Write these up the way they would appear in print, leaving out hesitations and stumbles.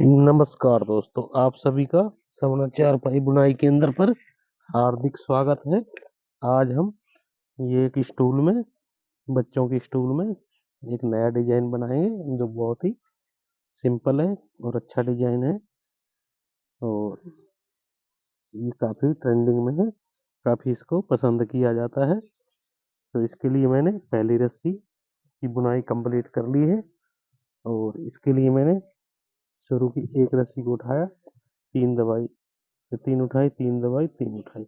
नमस्कार दोस्तों, आप सभी का समाचार पाई बुनाई केंद्र पर हार्दिक स्वागत है। आज हम ये एक स्टूल में बच्चों के स्टूल में एक नया डिजाइन बनाएंगे जो बहुत ही सिंपल है और अच्छा डिजाइन है। और ये काफी ट्रेंडिंग में है, काफी इसको पसंद किया जाता है। तो इसके लिए मैंने पहली रस्सी की बुनाई कंप्लीट कर ली है। और इसके लिए मैंने शुरू की एक रस्सी को उठाया, तीन दबाई, फिर तीन उठाई, तीन दबाई, तीन उठाई,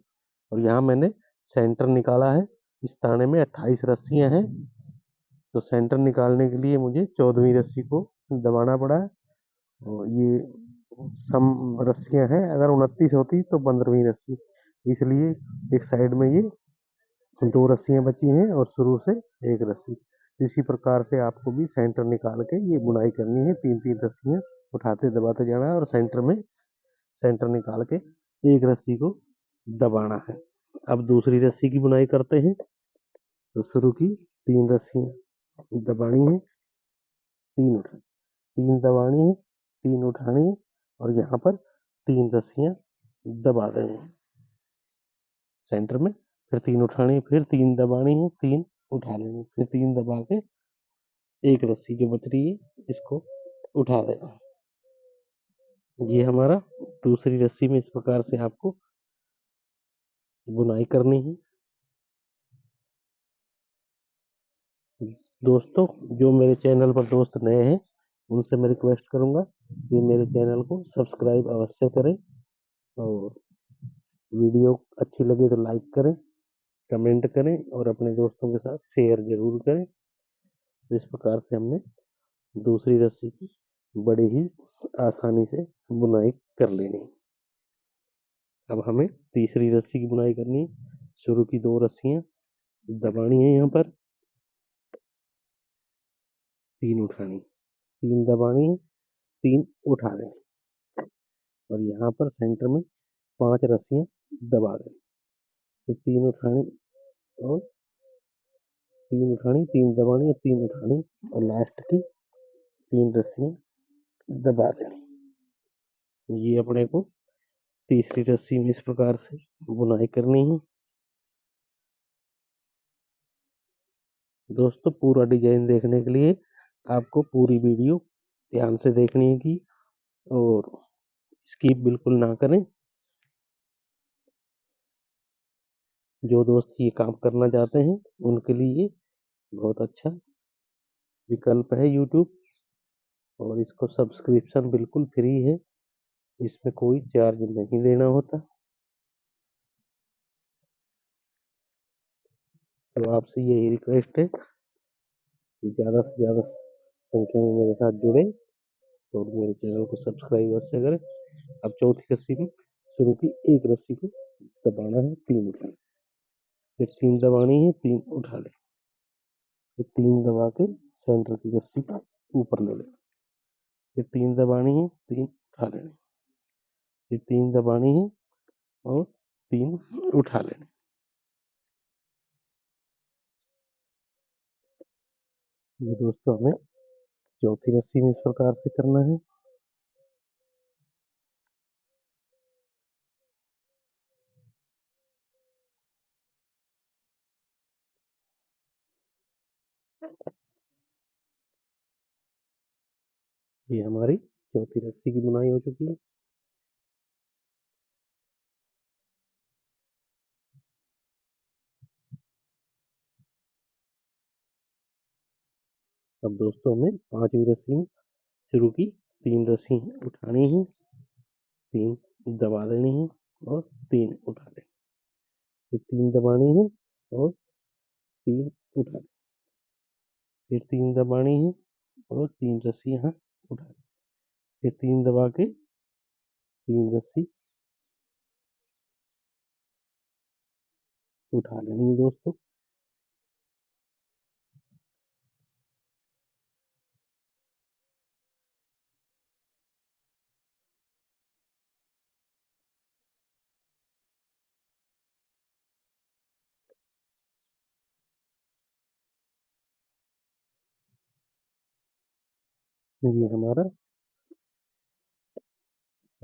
और यहाँ मैंने सेंटर निकाला है। इस ताने में 28 रस्सियां हैं, तो सेंटर निकालने के लिए मुझे 14वीं रस्सी को दबाना पड़ा है। और ये सम रस्सियां हैं, अगर 29 होती तो 15वीं रस्सी, इसलिए एक साइड में ये दो रस्सियां बची हैं और शुरू से एक रस्सी। इसी प्रकार से आपको भी सेंटर निकाल के ये बुनाई करनी है। तीन तीन रस्सियां उठाते दबाते जाना है और सेंटर में सेंटर निकाल के एक रस्सी को दबाना है। अब दूसरी रस्सी की बुनाई करते हैं। तो शुरू की तीन रस्सियां दबानी है, तीन उठानी, तीन दबानी है, तीन उठानी है, और यहाँ पर तीन रस्सियां दबा देनी है सेंटर में। फिर तीन उठानी है, फिर तीन दबानी है, तीन उठा लेनी है, फिर तीन दबा के एक रस्सी जो बच रही है इसको उठा देना। ये हमारा दूसरी रस्सी में इस प्रकार से आपको बुनाई करनी है। दोस्तों, जो मेरे चैनल पर दोस्त नए हैं उनसे मैं रिक्वेस्ट करूंगा कि मेरे चैनल को सब्सक्राइब अवश्य करें, और वीडियो अच्छी लगे तो लाइक करें, कमेंट करें, और अपने दोस्तों के साथ शेयर जरूर करें। तो इस प्रकार से हमने दूसरी रस्सी की बड़ी ही आसानी से बुनाई कर लेनी है। अब हमें तीसरी रस्सी की बुनाई करनी है। शुरू की दो रस्सियां दबानी है, यहाँ पर तीन उठानी, तीन दबानी है, तीन उठा लेनी, और यहाँ पर सेंटर में पांच रस्सियां दबा दें, फिर तीन उठानी, और तीन उठानी, तीन दबानी और तीन उठानी, और लास्ट की तीन रस्सियां दबा देनी। ये अपने को तीसरी रस्सी में इस प्रकार से बुनाई करनी है। दोस्तों, पूरा डिजाइन देखने के लिए आपको पूरी वीडियो ध्यान से देखनी है, और स्किप बिल्कुल ना करें। जो दोस्त ये काम करना चाहते हैं उनके लिए बहुत अच्छा विकल्प है यूट्यूब, और इसको सब्सक्रिप्शन बिल्कुल फ्री है, इसमें कोई चार्ज नहीं देना होता। तो आपसे यही रिक्वेस्ट है कि ज़्यादा से ज़्यादा संख्या में मेरे साथ जुड़े और मेरे चैनल को सब्सक्राइब अवश्य करें। अब चौथी रस्सी में शुरू की एक रस्सी को दबाना है, तीन उठाना, फिर तीन दबानी है, तीन उठा ले, फिर तीन दबा के सेंटर की रस्सी को ऊपर ले लेना, फिर तीन दबानी है, तीन उठा लेने, फिर तीन दबानी है और तीन उठा लेने। ये दोस्तों हमें चौथी रस्सी में इस प्रकार से करना है। ये हमारी चौथी रस्सी की बुनाई हो चुकी है। अब दोस्तों हमें पांचवी रस्सी में शुरू की तीन रस्सी उठानी है, तीन दबा देनी है, और तीन उठा लेनी, फिर तीन दबानी है और तीन उठा लेनी, फिर तीन दबानी है और तीन रस्सी यहाँ उठा लेनी, फिर तीन दबा के तीन रस्सी उठा लेनी है दोस्तों। ये हमारा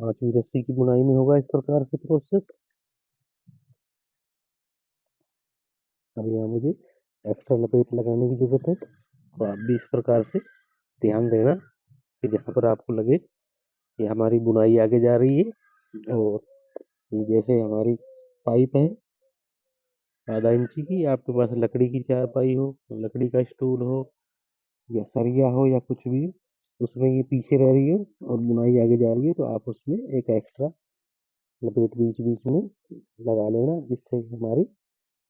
5वीं रस्सी की बुनाई में होगा इस प्रकार से प्रोसेस। अब यहाँ मुझे एक्स्ट्रा लपेट लगाने की जरूरत है, तो आप भी इस प्रकार से ध्यान देना कि जहाँ पर आपको लगे कि हमारी बुनाई आगे जा रही है। और जैसे हमारी पाइप है आधा इंची की, आपके पास लकड़ी की चारपाई हो, लकड़ी का स्टूल हो या सरिया हो या कुछ भी, उसमें ये पीछे रह रही हो और बुनाई आगे जा रही है, तो आप उसमें एक एक्स्ट्रा लपेट बीच बीच में लगा लेना, जिससे हमारी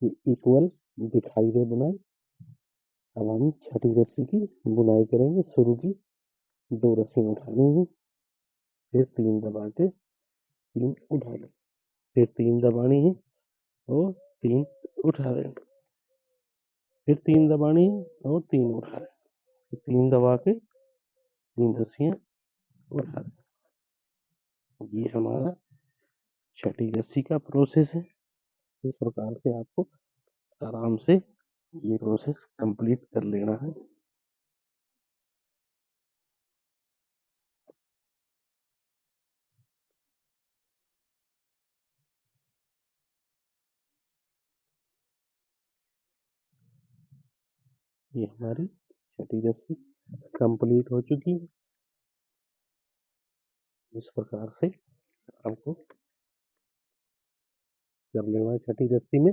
इक्वल दिखाई दे बुनाई। अब हम छठी रस्सी की बुनाई करेंगे। शुरू की 2 रस्सियाँ उठानी है, फिर 3 दबा के 3 उठा लें, फिर 3 दबानी है और 3 उठा लें, फिर 3 दबानी है और 3 उठा लें, फिर 3 दबा के 3 रस्सियाँ उठा लें। ये हमारा छठी रस्सी का प्रोसेस है। इस प्रकार से आपको आराम से ये प्रोसेस कंप्लीट कर लेना है। ये हमारी छठी रस्सी कंप्लीट हो चुकी है। इस प्रकार से आपको कर लेना है छठी रस्सी में।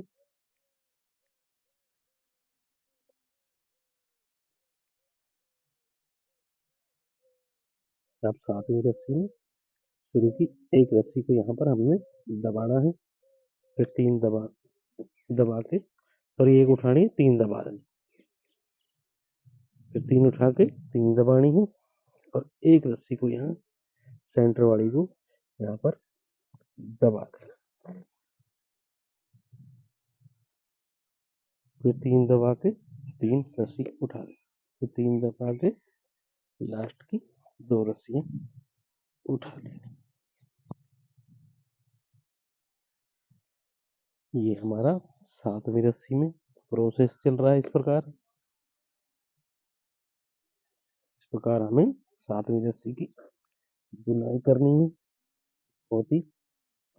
अब 7वीं रस्सी में शुरू की एक रस्सी को यहाँ पर हमने दबाना है, फिर 3 दबा के, और एक उठानी है, 3 दबा देनी, फिर 3 उठा के 3 दबानी है और एक रस्सी को यहाँ सेंटर वाली को यहाँ पर दबा देना, फिर 3 दबा के 3 रस्सी उठा लें, फिर 3 दबा के लास्ट की 2 रस्सियाँ उठा लें। ये हमारा 7वीं रस्सी में प्रोसेस चल रहा है। इस प्रकार हमें 7वीं रस्सी की बुनाई करनी है, बहुत ही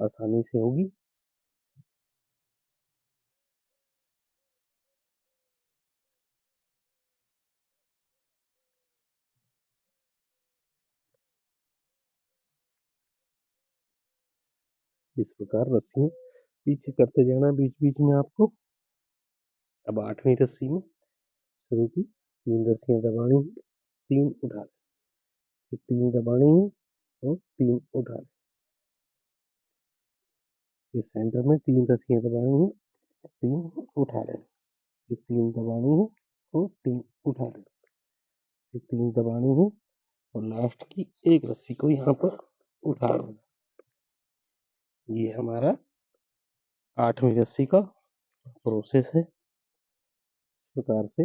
आसानी से होगी। इस प्रकार रस्सियाँ पीछे करते जाना बीच बीच में आपको। अब 8वीं रस्सी में शुरू की 3 रस्सियाँ दबानी है, 3 उठा लें, फिर 3 दबानी है और 3 उठा लें, फिर सेंटर में 3 रस्सियाँ दबानी है, 3 उठा लें, फिर 3 दबानी है और 3 उठा लें, फिर 3 दबानी है और लास्ट की एक रस्सी को यहाँ पर उठा लें। ये हमारा 8वीं रस्सी का प्रोसेस है। इस प्रकार से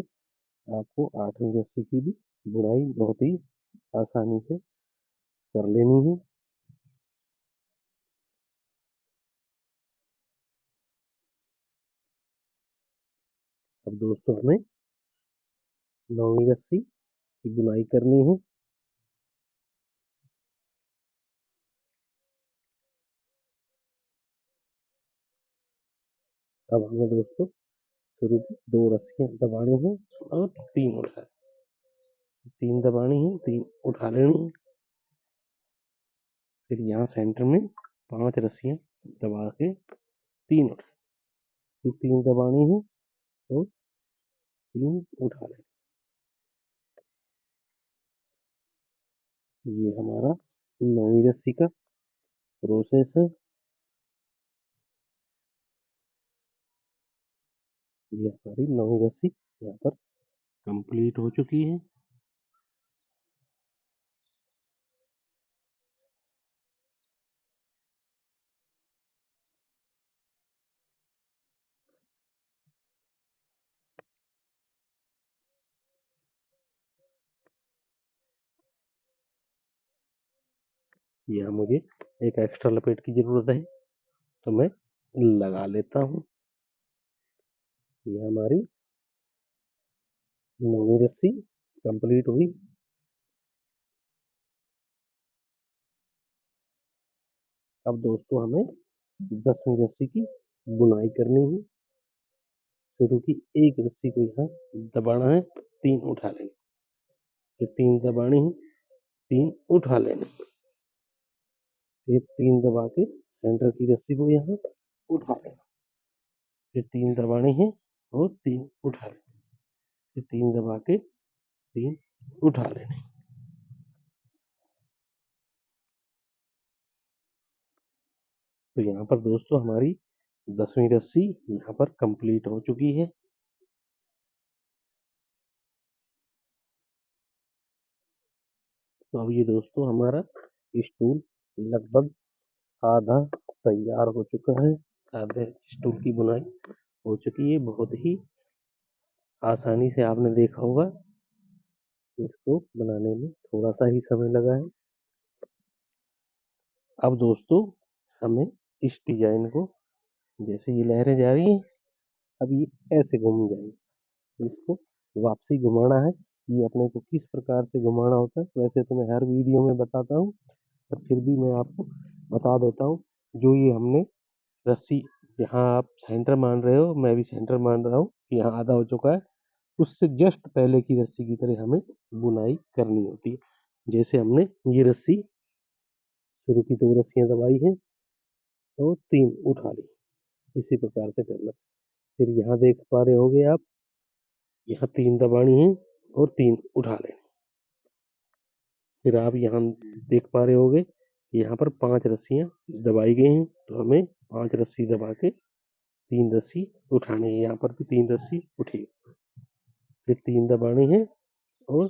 आपको 8वीं रस्सी की भी बुनाई बहुत ही आसानी से कर लेनी है। अब दोस्तों हमें 9वीं रस्सी की बुनाई करनी है। अब हमें दोस्तों शुरू की 2 रस्सियाँ दबानी है और 3 उठा, 3 दबानी है, 3 उठा लेनी है, फिर यहाँ सेंटर में 5 रस्सियाँ दबा के 3 उठा, फिर 3 दबानी है और 3 उठा लें। ये हमारा 9वीं रस्सी का प्रोसेस है। ये हमारी 9वीं रस्सी यहाँ पर कंप्लीट हो चुकी है। यहाँ मुझे एक एक्स्ट्रा लपेट की जरूरत है, तो मैं लगा लेता हूँ। ये हमारी 9वीं रस्सी कंप्लीट हुई। अब दोस्तों हमें 10वीं रस्सी की बुनाई करनी है। शुरू की एक रस्सी को यहाँ दबाना है, 3 उठा लेंगे, फिर 3 दबानी है, 3 उठा लेने, फिर 3 दबा के सेंटर की रस्सी को यहाँ उठा लेना, फिर 3 दबाने हैं और 3 उठा लेने, फिर 3 दबा के 3 उठा लेने। तो यहाँ पर दोस्तों हमारी 10वीं रस्सी यहाँ पर कंप्लीट हो चुकी है। तो अब ये दोस्तों हमारा स्टूल लगभग आधा तैयार हो चुका है। आधे स्टूल की बुनाई हो चुकी है। बहुत ही आसानी से आपने देखा होगा, इसको बनाने में थोड़ा सा ही समय लगा है। अब दोस्तों हमें इस डिजाइन को, जैसे ये लहरें जा रही हैं, अब ये ऐसे घूम जाएंगी, तो इसको वापसी घुमाना है। ये अपने को किस प्रकार से घुमाना होता है वैसे तो मैं हर वीडियो में बताता हूँ, पर फिर भी मैं आपको बता देता हूँ। जो ये हमने रस्सी, यहाँ आप सेंटर मान रहे हो, मैं भी सेंटर मान रहा हूँ, यहाँ आधा हो चुका है, उससे जस्ट पहले की रस्सी की तरह हमें बुनाई करनी होती है। जैसे हमने ये रस्सी शुरू की 2 रस्सियां दबाई हैं और 3 उठा ली, इसी प्रकार से करना। फिर यहाँ देख पा रहे होगे आप, यहाँ 3 दबानी है और 3 उठा लेने। फिर आप यहाँ देख पा रहे होगे, यहाँ पर 5 रस्सियां दबाई गई हैं, तो हमें 5 रस्सी दबा के 3 रस्सी उठानी है। यहाँ पर भी 3 रस्सी उठी, फिर 3 दबानी है और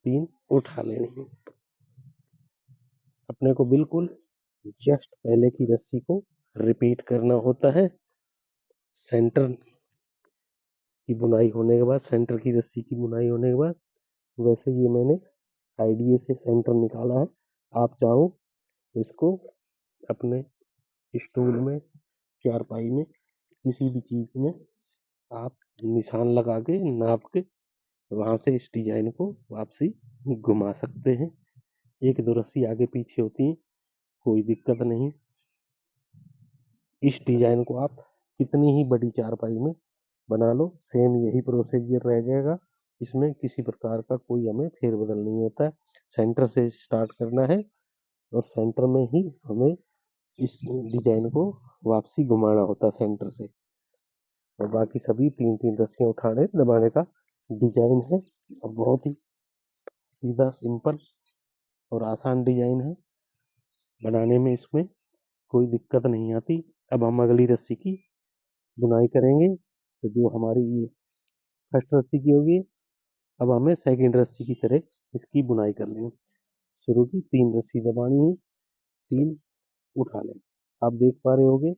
3 उठा लेनी है। अपने को बिल्कुल जस्ट पहले की रस्सी को रिपीट करना होता है। सेंटर की बुनाई होने के बाद, सेंटर की रस्सी की बुनाई होने के बाद, वैसे ये मैंने आईडीए से सेंटर निकाला है। आप चाहो इसको अपने स्टूल में, चारपाई में, किसी भी चीज में आप निशान लगा के नाप के वहां से इस डिजाइन को वापसी घुमा सकते हैं। 1-2 रस्सी आगे पीछे होती है, कोई दिक्कत नहीं। इस डिजाइन को आप कितनी ही बड़ी चारपाई में बना लो, सेम यही प्रोसीजर रह जाएगा। इसमें किसी प्रकार का कोई हमें फेरबदल नहीं होता है। सेंटर से स्टार्ट करना है और सेंटर में ही हमें इस डिजाइन को वापसी घुमाना होता है सेंटर से। और बाकी सभी 3-3 रस्सियां उठाने दबाने का डिजाइन है। और बहुत ही सीधा, सिंपल और आसान डिजाइन है। बनाने में इसमें कोई दिक्कत नहीं आती। अब हम अगली रस्सी की बुनाई करेंगे। तो जो हमारी ये फर्स्ट रस्सी की होगी, अब हमें सेकंड रस्सी की तरह इसकी बुनाई करनी है। शुरू की 3 रस्सी दबानी है, 3 उठा लें। आप देख पा रहे होगे,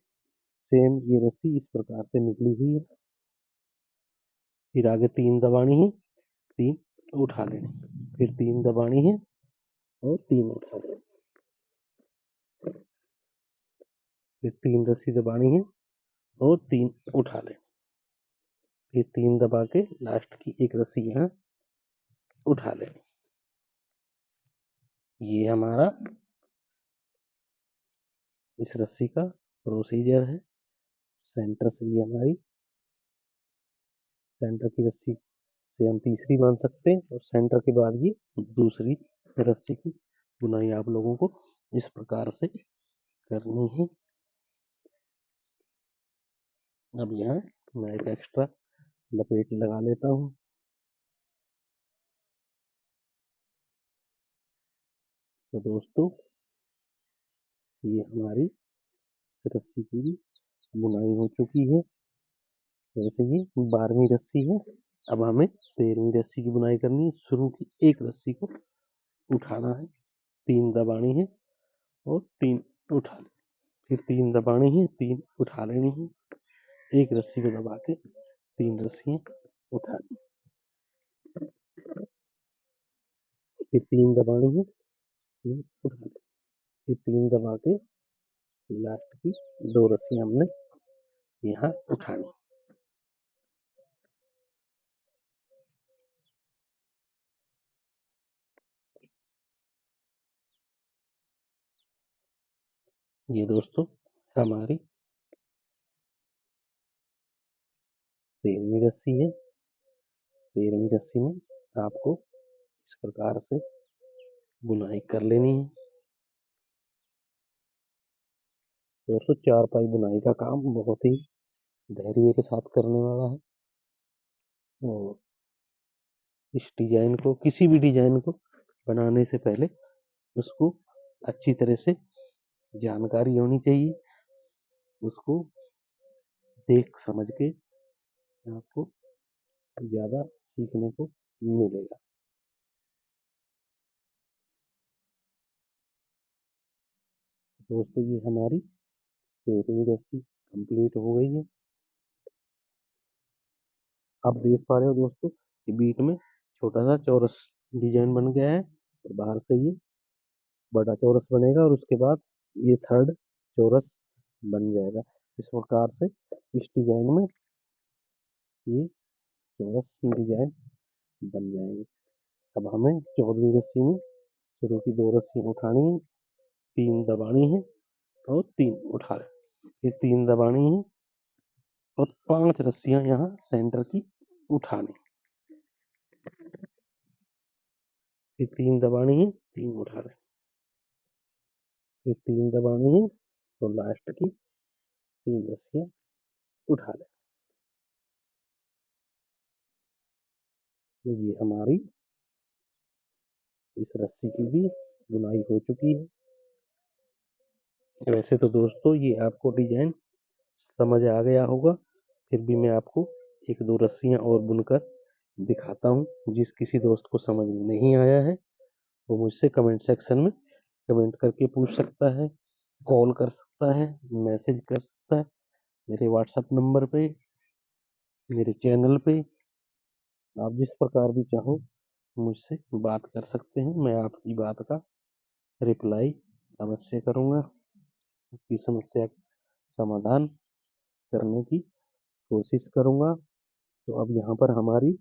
सेम ये रस्सी इस प्रकार से निकली हुई है। फिर आगे 3 दबानी है, 3 उठा लेने, फिर 3 दबानी है और 3 उठा लेने, फिर 3 रस्सी दबानी है और 3 उठा लेने, फिर 3 दबा के लास्ट की एक रस्सी यहाँ उठा लेने। ये हमारा इस रस्सी का प्रोसीजर है। सेंटर से ये हमारी सेंटर की रस्सी से हम तीसरी मान सकते हैं, और सेंटर के बाद ये दूसरी रस्सी की बुनाई आप लोगों को इस प्रकार से करनी है। अब यहाँ मैं एक एक्स्ट्रा लपेट लगा लेता हूँ। तो दोस्तों ये हमारी रस्सी की भी बुनाई हो चुकी है। वैसे ये 12वीं रस्सी है। अब हमें 13वीं रस्सी की बुनाई करनी है। शुरू की एक रस्सी को उठाना है, 3 दबानी है और 3 उठा लेनी, फिर 3 दबानी है, 3 उठा लेनी है। एक रस्सी को दबा के 3 रस्सियां उठा ली, फिर 3 दबानी है, 3 उठा ली, फिर 3 दबा के लास्ट की 2 रस्सियां हमने यहाँ उठानी। ये दोस्तों हमारी 13वीं रस्सी है। 13वीं रस्सी में आपको इस प्रकार से बुनाई कर लेनी है। दोस्तों चारपाई बुनाई का काम बहुत ही धैर्य के साथ करने वाला है और इस डिजाइन को, किसी भी डिजाइन को बनाने से पहले उसको अच्छी तरह से जानकारी होनी चाहिए। उसको देख समझ के आपको ज़्यादा सीखने को मिलेगा। दोस्तों ये हमारी 13वीं रस्सी कंप्लीट हो गई है। आप देख पा रहे हो दोस्तों कि बीच में छोटा सा चौरस डिजाइन बन गया है और बाहर से ये बड़ा चौरस बनेगा और उसके बाद ये थर्ड चौरस बन जाएगा। इस प्रकार से इस डिजाइन में ये चौरस डिजाइन बन जाएंगे। अब हमें 14वीं रस्सी में शुरू की 2 रस्सियाँ उठानी है, 3 दबानी है और 3 उठा लें। ये 3 दबानी है और 5 रस्सियाँ यहाँ सेंटर की उठानी। ये 3 दबानी है, 3 उठा लें। ये 3 दबानी है तो लास्ट की 3 रस्सियाँ उठा लें। ये हमारी इस रस्सी की भी बुनाई हो चुकी है। वैसे तो दोस्तों ये आपको डिजाइन समझ आ गया होगा, फिर भी मैं आपको 1-2 रस्सियाँ और बुनकर दिखाता हूँ। जिस किसी दोस्त को समझ में नहीं आया है वो मुझसे कमेंट सेक्शन में कमेंट करके पूछ सकता है, कॉल कर सकता है, मैसेज कर सकता है मेरे व्हाट्सएप नंबर पे, मेरे चैनल पे। आप जिस प्रकार भी चाहो मुझसे बात कर सकते हैं। मैं आपकी बात का रिप्लाई अवश्य करूँगा, आपकी समस्या का समाधान करने की कोशिश करूँगा। तो अब यहाँ पर हमारी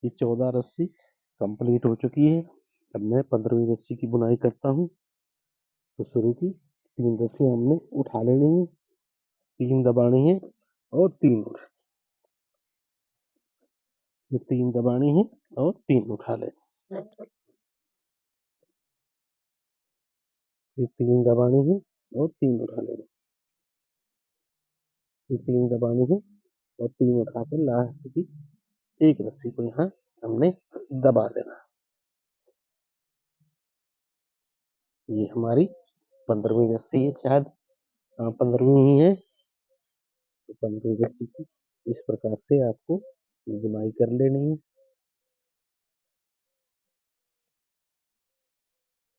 ये 14 रस्सी कंप्लीट हो चुकी है। अब मैं 15वीं रस्सी की बुनाई करता हूँ। तो शुरू की 3 रस्सी हमने उठा लेनी है, 3 दबानी है और 3 उठा। ये 3 दबानी है और 3 उठा लें। ये 3 दबानी है और 3 उठा लें। ये 3 दबानी है और 3 उठा के लास्ट की एक रस्सी को यहाँ हमने दबा देना। ये हमारी 15वीं रस्सी है, शायद 15वीं ही है। तो 15वीं रस्सी की इस प्रकार से आपको बुनाई कर लेनी है।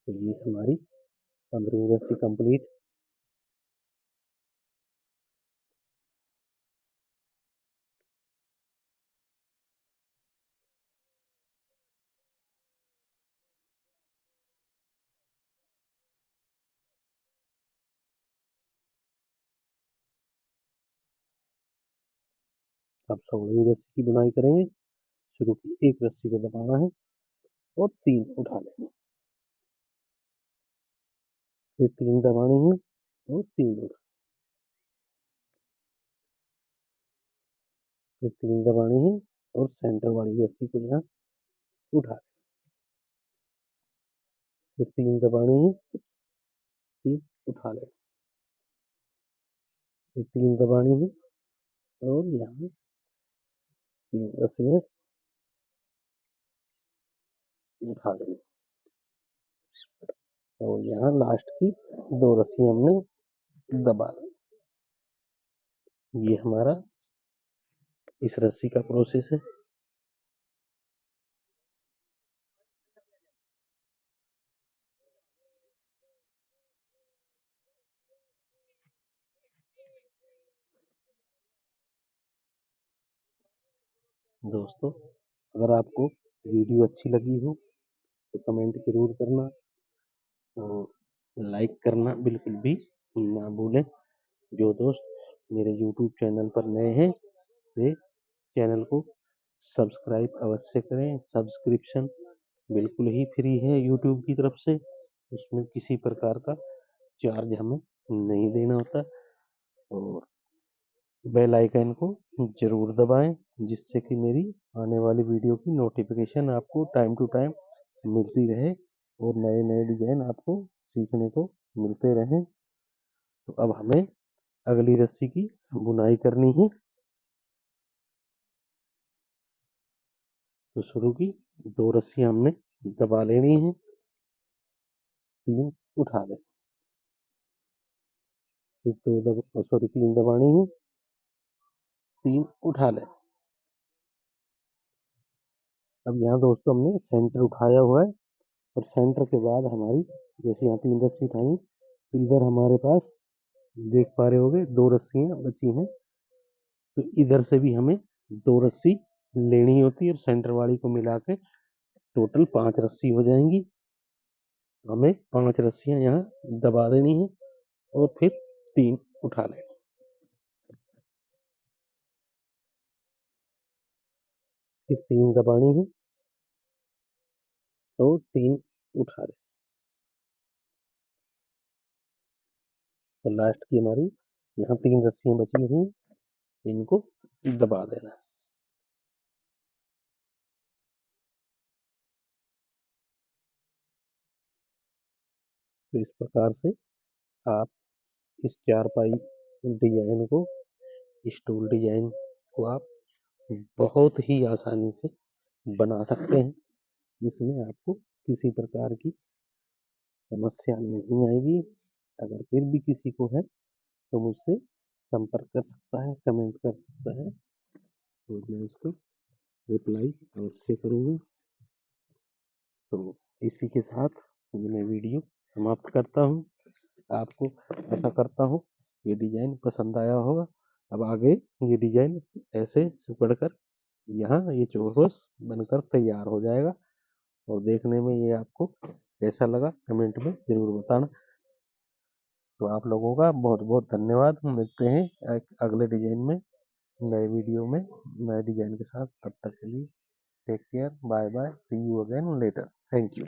तो ये हमारी 15वीं रस्सी कंप्लीट। अब 16वीं रस्सी की बुनाई करेंगे। शुरू की एक रस्सी को दबाना है और 3 उठा लेंगे। फिर 3 दबानी है और 3 उठा, फिर 3 दबानी है और सेंटर वाली रस्सी को यहाँ उठा, फिर 3 दबानी है, 3 उठा लें, फिर 3 दबानी है और यहाँ 3 रस्सियाँ उठा लेंगे और यहाँ लास्ट की 2 रस्सियाँ हमने दबा ली। ये हमारा इस रस्सी का प्रोसेस है। दोस्तों अगर आपको वीडियो अच्छी लगी हो तो कमेंट जरूर करना और लाइक करना बिल्कुल भी ना भूलें। जो दोस्त मेरे यूट्यूब चैनल पर नए हैं वे चैनल को सब्सक्राइब अवश्य करें। सब्सक्रिप्शन बिल्कुल ही फ्री है यूट्यूब की तरफ से, उसमें किसी प्रकार का चार्ज हमें नहीं देना होता। और बेल आइकन को जरूर दबाएं, जिससे कि मेरी आने वाली वीडियो की नोटिफिकेशन आपको टाइम टू टाइम मिलती रहे और नए नए डिजाइन आपको सीखने को मिलते रहें। तो अब हमें अगली रस्सी की बुनाई करनी है। तो शुरू की 2 रस्सियां हमने दबा लेनी है, 3 उठा लें, फिर 3 दबानी है, 3 उठा लें। अब यहाँ दोस्तों हमने सेंटर उठाया हुआ है और सेंटर के बाद हमारी जैसे यहाँ 3 रस्सी उठाई, तो इधर हमारे पास देख पा रहे होगे 2 रस्सियां बची हैं। तो इधर से भी हमें 2 रस्सी लेनी होती है और सेंटर वाली को मिला के टोटल 5 रस्सी हो जाएंगी। हमें 5 रस्सियां यहाँ दबा देनी है और फिर 3 उठा लें, फिर 3 दबानी है और 3 उठा लें। तो लास्ट की हमारी यहाँ 3 रस्सियां बची हुई, इनको दबा देना है। तो इस प्रकार से आप इस चारपाई डिजाइन को, स्टूल डिजाइन को आप बहुत ही आसानी से बना सकते हैं, जिसमें आपको किसी प्रकार की समस्या नहीं आएगी। अगर फिर भी किसी को है तो मुझसे संपर्क कर सकता है, कमेंट कर सकता है और मैं उसको रिप्लाई अवश्य करूँगा। तो इसी के साथ ये मैं वीडियो समाप्त करता हूँ। आपको ऐसा करता हूँ ये डिजाइन पसंद आया होगा। अब आगे ये डिजाइन ऐसे सिकुड़कर यहाँ ये चौरस बनकर तैयार हो जाएगा और देखने में ये आपको कैसा लगा कमेंट में जरूर बताना। तो आप लोगों का बहुत बहुत धन्यवाद। मिलते हैं अगले डिजाइन में, नए वीडियो में, नए डिजाइन के साथ। तब तक के लिए take care, bye bye, see you again later, thank you.